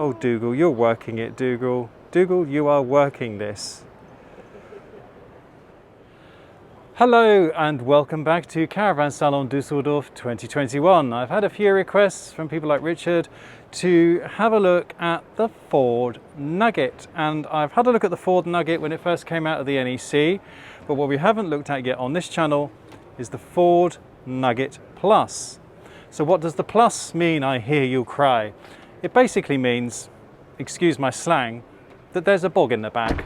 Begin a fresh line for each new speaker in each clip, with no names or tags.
Oh, Dougal, you're working it, Dougal. Dougal, you are working this. Hello and welcome back to Caravan Salon Düsseldorf 2021. I've had a few requests from people like Richard to have a look at the Ford Nugget, and I've had a look at the Ford Nugget when it first came out of the NEC, but what we haven't looked at yet on this channel is the Ford Nugget Plus. So what does the plus mean, I hear you cry? It basically means, excuse my slang, that there's a bog in the back.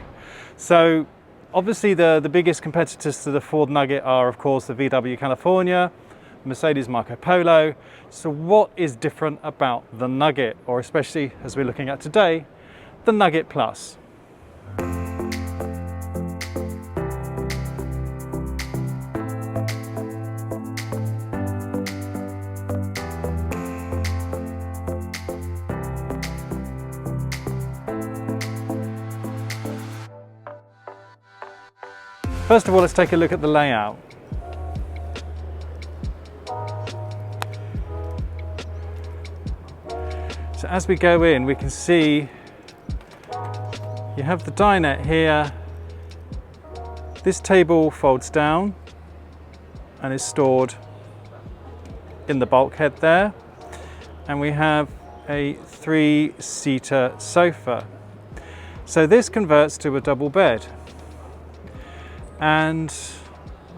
So obviously the biggest competitors to the Ford Nugget are of course the VW California, Mercedes Marco Polo. So what is different about the Nugget, or especially as we're looking at today, the Nugget Plus? First of all, let's take a look at the layout. So as we go in, we can see you have the dinette here. This table folds down and is stored in the bulkhead there. And we have a 3-seater sofa. So this converts to a double bed. And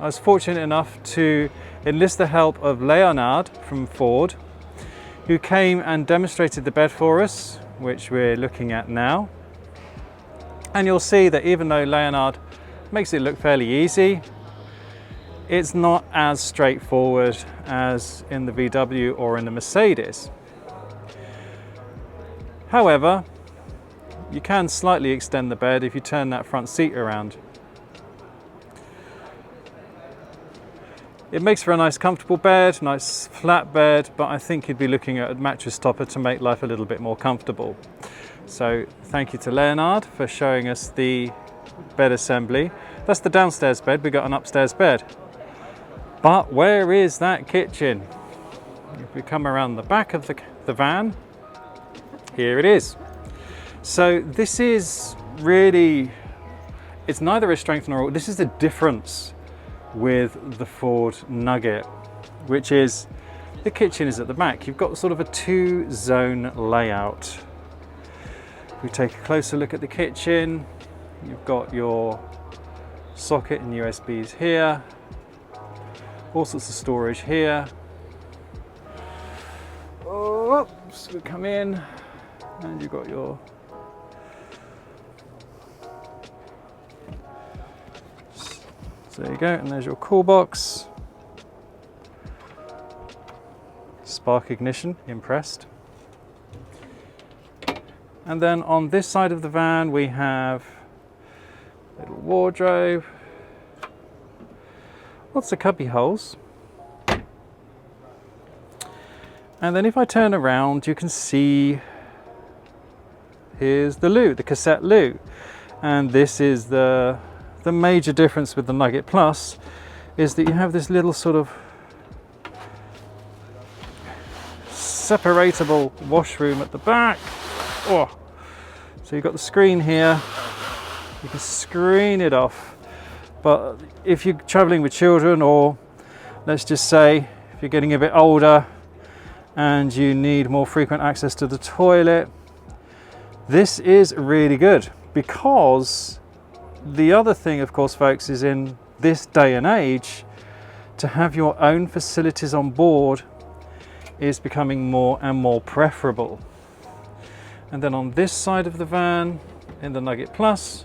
I was fortunate enough to enlist the help of Leonard from Ford, who came and demonstrated the bed for us, which we're looking at now. And you'll see that even though Leonard makes it look fairly easy, it's not as straightforward as in the VW or in the Mercedes. However, you can slightly extend the bed if you turn that front seat around. It makes for a nice comfortable bed, nice flat bed, but I think you'd be looking at a mattress topper to make life a little bit more comfortable. So thank you to Leonard for showing us the bed assembly. That's the downstairs bed, we got an upstairs bed. But where is that kitchen? If we come around the back of the van, here it is. So this is really, it's neither a strength nor, this is the difference with the Ford Nugget, which is the kitchen is at the back. You've got sort of a 2-zone layout. If we take a closer look at the kitchen, you've got your socket and USBs here, all sorts of storage here. Oh, so we come in and you've got your so there you go, and there's your cool box. Spark ignition, impressed. And then on this side of the van we have a little wardrobe, lots of cubby holes. And then if I turn around, you can see here's the loo, the cassette loo. And this is the major difference with the Nugget Plus is that you have this little sort of separatable washroom at the back. Oh. So you've got the screen here, you can screen it off. But if you're traveling with children, or let's just say if you're getting a bit older and you need more frequent access to the toilet, this is really good. Because the other thing, of course, folks, is in this day and age, to have your own facilities on board is becoming more and more preferable. And then on this side of the van, in the Nugget Plus,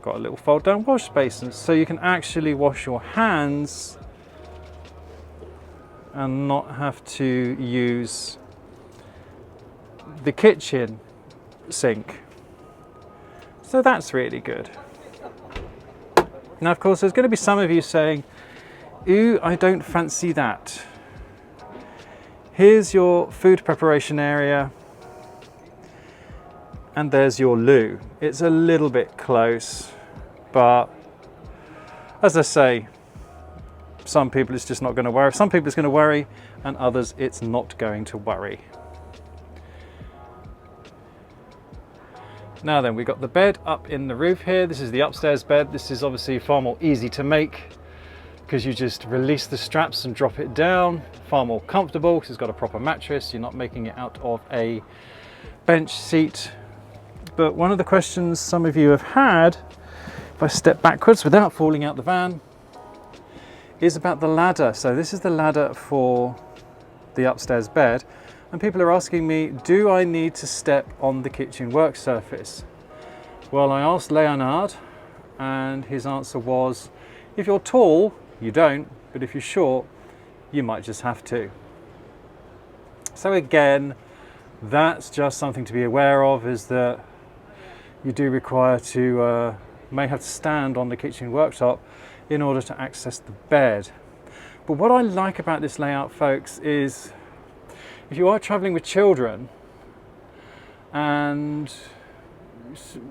got a little fold down wash basin, so you can actually wash your hands and not have to use the kitchen sink. So that's really good. Now, of course, there's going to be some of you saying, ooh, I don't fancy that. Here's your food preparation area, and there's your loo. It's a little bit close, but as I say, some people it's just not going to worry. Some people it's going to worry, and others it's not going to worry. Now then, we've got the bed up in the roof here. This is the upstairs bed. This is obviously far more easy to make because you just release the straps and drop it down. Far more comfortable because it's got a proper mattress. You're not making it out of a bench seat. But one of the questions some of you have had, if I step backwards without falling out the van, is about the ladder. So this is the ladder for the upstairs bed, and people are asking me, do I need to step on the kitchen work surface? Well, I asked Leonard and his answer was, if you're tall, you don't, but if you're short, you might just have to. So again, that's just something to be aware of, is that you do require to may have to stand on the kitchen worktop in order to access the bed. But what I like about this layout, folks, is if you are traveling with children and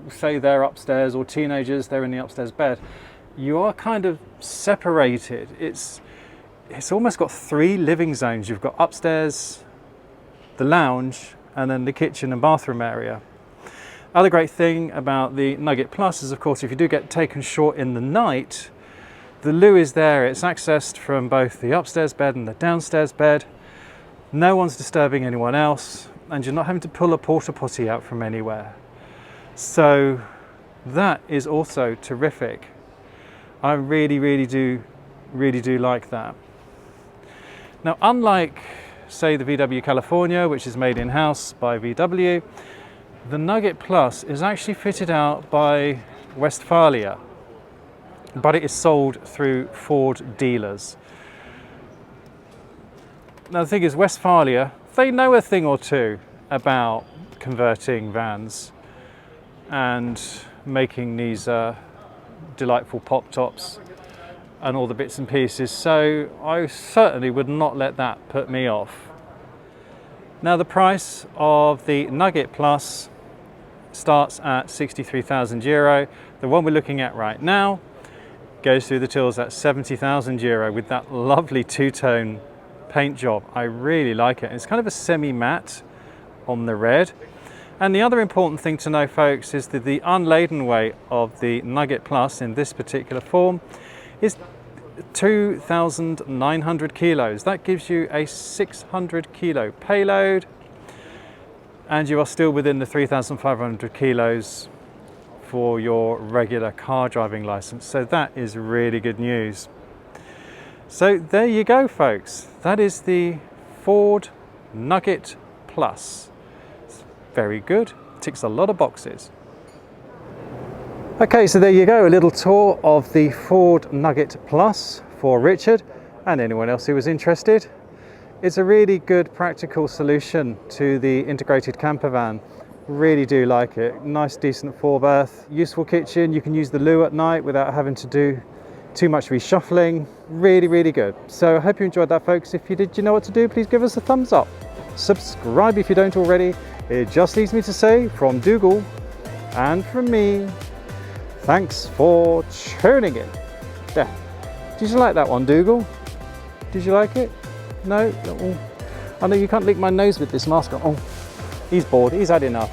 say they're upstairs, or teenagers, they're in the upstairs bed, you are kind of separated. It's almost got 3 living zones. You've got upstairs, the lounge, and then the kitchen and bathroom area. Other great thing about the Nugget Plus is, of course, if you do get taken short in the night, the loo is there. It's accessed from both the upstairs bed and the downstairs bed. No one's disturbing anyone else, and you're not having to pull a porta potty out from anywhere. So that is also terrific. I really do like that. Now, unlike, say, the VW California, which is made in-house by VW, the Nugget Plus is actually fitted out by Westfalia, but it is sold through Ford dealers. Now, the thing is, Westfalia, they know a thing or two about converting vans and making these delightful pop tops and all the bits and pieces, so I certainly would not let that put me off. Now, the price of the Nugget Plus starts at 63,000 euro. The one we're looking at right now goes through the tills at 70,000 euro with that lovely two-tone paint job. I really like it. It's kind of a semi-matte on the red. And the other important thing to know, folks, is that the unladen weight of the Nugget Plus in this particular form is 2,900 kilos. That gives you a 600 kilo payload, and you are still within the 3,500 kilos for your regular car driving license. So that is really good news. So there you go, folks. That is the Ford Nugget Plus. It's very good, ticks a lot of boxes. Okay, so there you go, a little tour of the Ford Nugget Plus for Richard and anyone else who was interested. It's a really good practical solution to the integrated camper van. Really do like it. Nice, decent 4-berth, useful kitchen. You can use the loo at night without having to do too much reshuffling. Really good. So I hope you enjoyed that, folks. If you did, you know what to do. Please give us a thumbs up. Subscribe if you don't already. It just leaves me to say, from Dougal and from me, thanks for tuning in. There. Did you like that one, Dougal? Did you like it? No? Oh. I know you can't lick my nose with this mask on. Oh, he's bored. He's had enough.